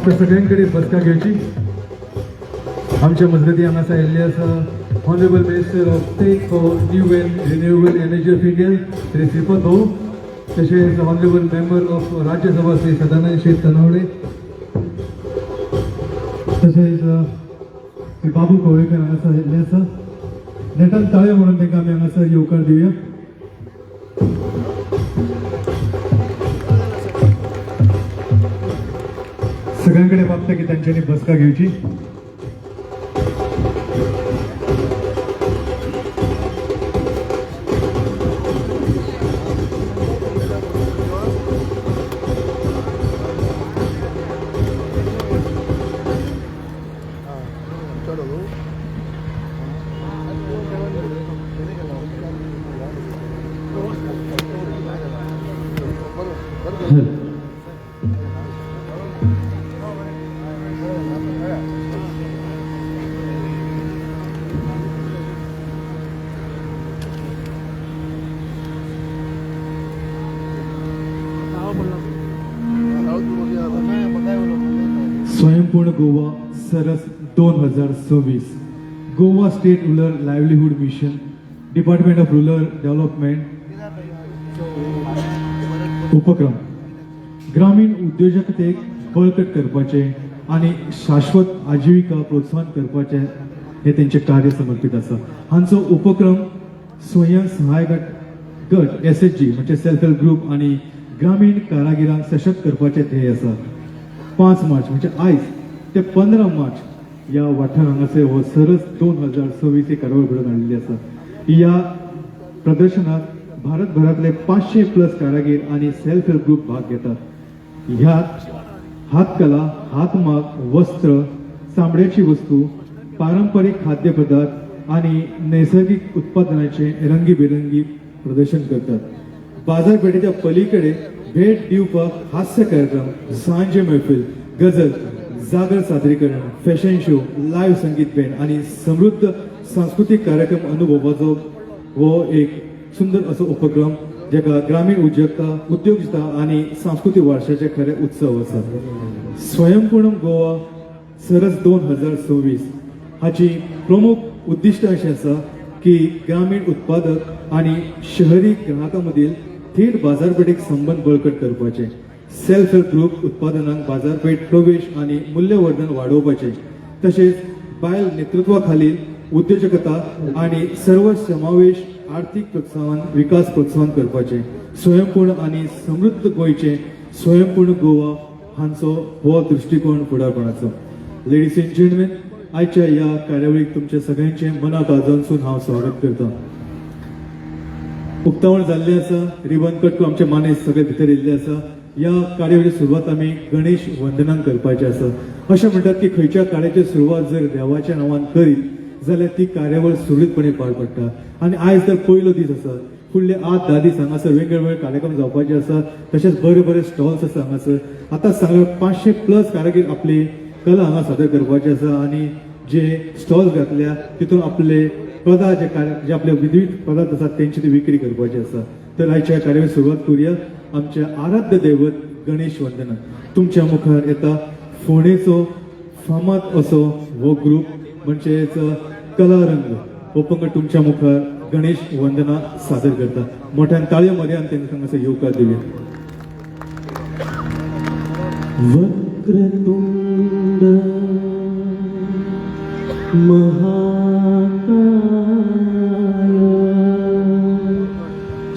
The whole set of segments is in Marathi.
आपल्या सगळ्यांकडे बसका घेवची आमच्या मजगती हांगासर आयिल्ले आसा honourable minister of state for new and renewable energy of India Shri Shripad Bhau, तसेच honourable member of Rajya Sabha Shri Sadanand Sheth Tanavade, तसेच श्री बाबू कवळेकर हांगासर आयिल्ले आसा. नेटान ताळे म्हणून तांकां आमी हांगासर येवकार दिवया. सगळ्यांकडे मागता की त्यांच्यानी बसका घेवची. स्वयंपूर्ण Goa Saras 2026 Goa state rural livelihood mission, department of rural development उपक्रम ग्रामीण उद्योजकतेक बळकट करपाचे आणि शाश्वत आजीविका प्रोत्साहन करपाचे हे त्यांचे कार्य समर्पित आसा. हांचो उपक्रम स्वयं सहाय गट SHG म्हणजे सेल्फ हेल्प ग्रुप आणि ग्रामीण कारागिरांक सशक्त करपाचे ध्येय आसा. 5 मार्च म्हणजे आयज ते 15 मार्च या वाठार हांगासर हो सरस 2026 ही कार्यावळ घडोवन हाडिल्ली आसा. या प्रदर्शनात भारतभरातले 500+ कारागीर आणि सेल्फ हेल्प ग्रुप भाग घेतात. ह्यात हातकला, हातमाग, वस्त्र, चामड्याची वस्तू, पारंपरिक खाद्यपदार्थ आणि नैसर्गिक उत्पादनांचे रंगीबेरंगी प्रदर्शन करतात. बाजारपेठेच्या पलीकडे भेट दिवपाक हास्य कार्यक्रम, सांज मैफिल, गझल, जागर सादरीकरण, फॅशन शो, लाईव्ह संगीत बँड आणि समृद्ध सांस्कृतिक कार्यक्रम अनुभवाचो हो एक सुंदर असो उपक्रम जेका ग्रामीण उद्योजकता आणि सांस्कृतिक वारशाचे खरे उत्सव आसा. स्वयंपूर्ण गोवा सरस 2026 हाची प्रमुख उद्दिष्ट अशी आसा की ग्रामीण उत्पादक आणि शहरी ग्राहकांमधील थेट बाजारपेठेक संबंध बळकट करपाचे, सेल्फ हेल्प ग्रुप उत्पादनांक बाजारपेठ प्रवेश आणि मूल्यवर्धन वाढवपाचे, तसेच बायल नेतृत्वाखालील उद्योजकता आणि सर्व समावेश आर्थिक प्रोत्साहन विकास प्रोत्साहन करपाचे, स्वयंपूर्ण आणि समृद्ध गोयचे स्वयंपूर्ण गोवा हांचो हो दृष्टिकोन फुडारपणाचो. लेडीज एंड जेंटलमॅन, आजच्या या कार्यावळीक तुमचे सगळ्यांचे मनात आजून हांव स्वागत करता. उक्तावण जाल्लें आसा, रिबन कट करून आमचे मानेस सगळे भितर येयल्ले आसा. या कार्यावळी सुरवात आमी गणेश वंदनान करपाचे आसा. अशें म्हणटात की खंयच्या कार्याची सुरवात जर देवाच्या नांवान करीत जाल्यार ती कार्यावळ सुरळीतपणे पार पडटा. आनी आयज तर पयलो दीस आसा. फुडले 8-10 दीस हांगासर वेगवेगळे कार्यक्रम जावपाचे आसा. तशेंच बरे बरे स्टॉल्स आसा हांगासर. आतां सांगल्यार 500+ कारागीर आपली कला हांगा सादर करपाचे आसा आणि जे स्टॉल्स घातल्या तितून आपले पदार्थ जे आपले विविध पदार्थ आसात त्यांची ती विक्री करपाची आसा. तर आयच्या कार्यावळी सुरवात करूया आमच्या आराध्य दैवत गणेश वंदना. तुमच्या मुखार येता फोंडेचो फामाद असो हो ग्रुप म्हणजेच कलारंग हो पंगड तुमच्या मुखार गणेश वंदना सादर करता. मोठ्यान ताळयो मारया आणि तांकां असो येवकार दिवया. वक्रतुंड महाकाय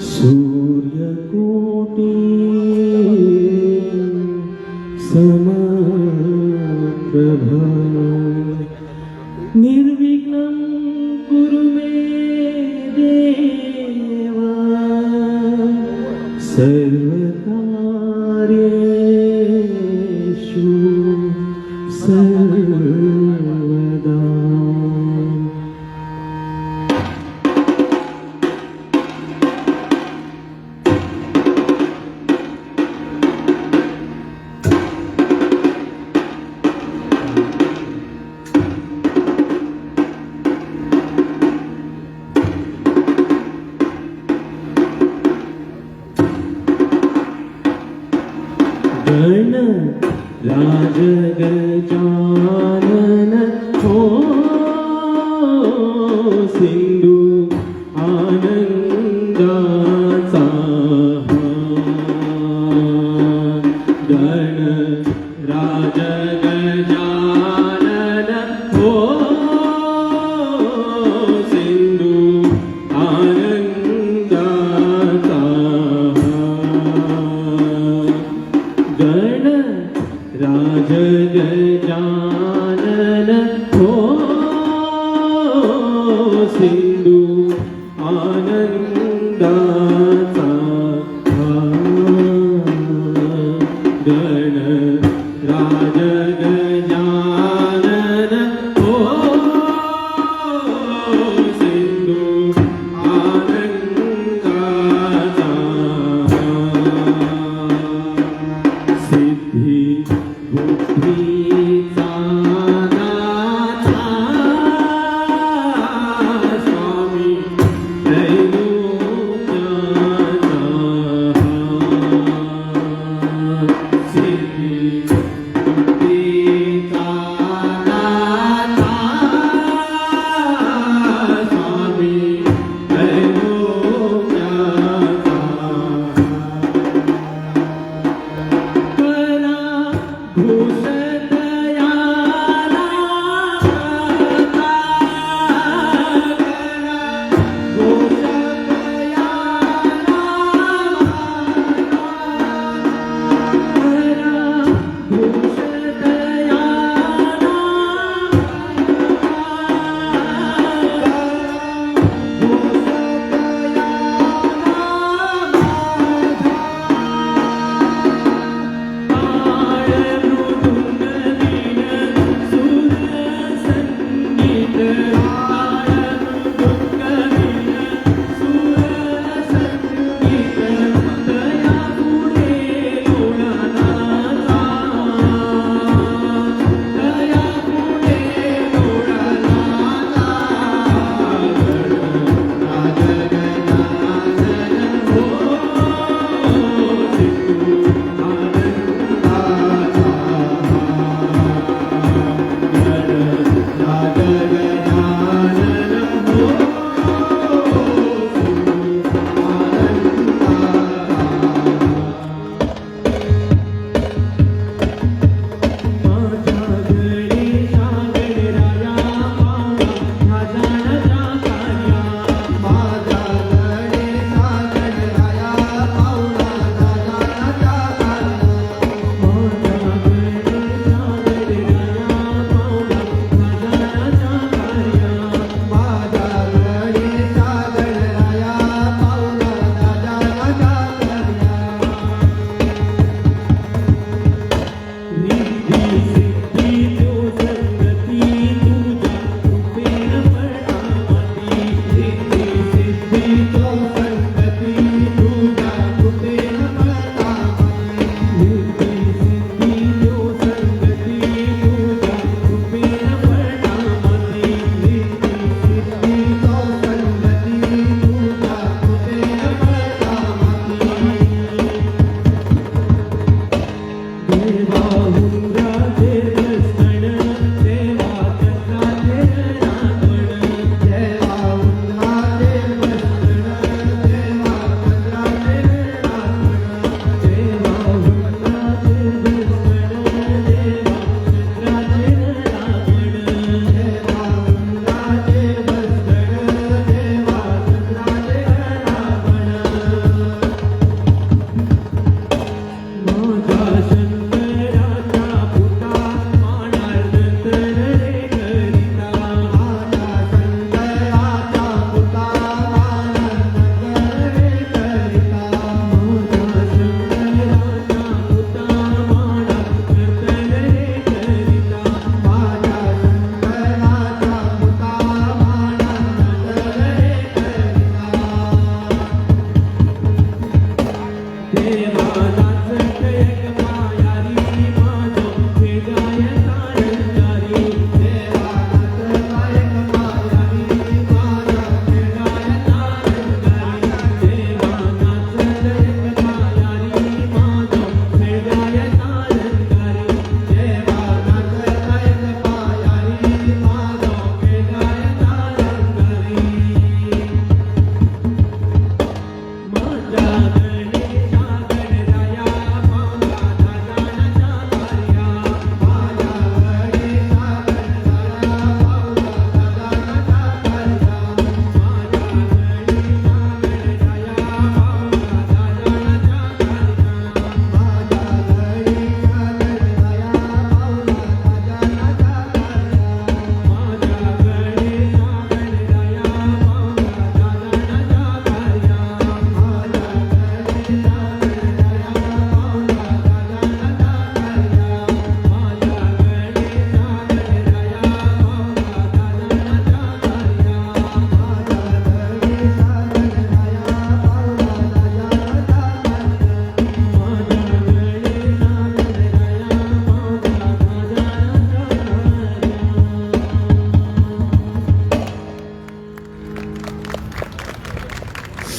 सूर्यकोटि समप्रभ निर्विघ्नं कुरु मे देवा सर्वकार्येषु सर्वदा. राज गजानन हो सिंधू आनंदाचा गण राज गजानन हो सिंधू आनंदाचा गण राज गजानन हो सिंधू आनंदाचा गण राज गजानन हो सिंधू आनंदाचा सिद्धी बुद्धीचा दाता स्वामी त्रैलोक्याचा सिद्धी बुद्धीचा दाता स्वामी त्रैलोक्याचा कला घोषतयाला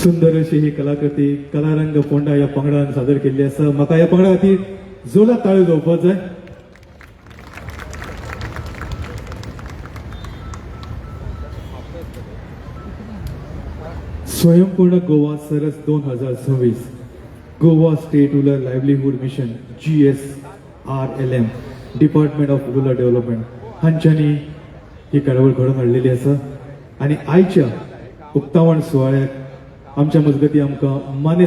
सुंदर अशी ही कलाकृती कलारंग फोंडा या पंगडान सादर केल्ली आसा. म्हाका ह्या पंगडा खातीर जोरात ताळ्यो जावपाक जाय. स्वयंपूर्ण Goa Saras 2026 Goa state rural livelihood mission GSRLM department of rural development हांच्यांनी ही कार्यावळ घडोवन हाडलेली आसा. आनी आयच्या उक्तावण सुवाळ्याक आमच्या मजगती आमकां माने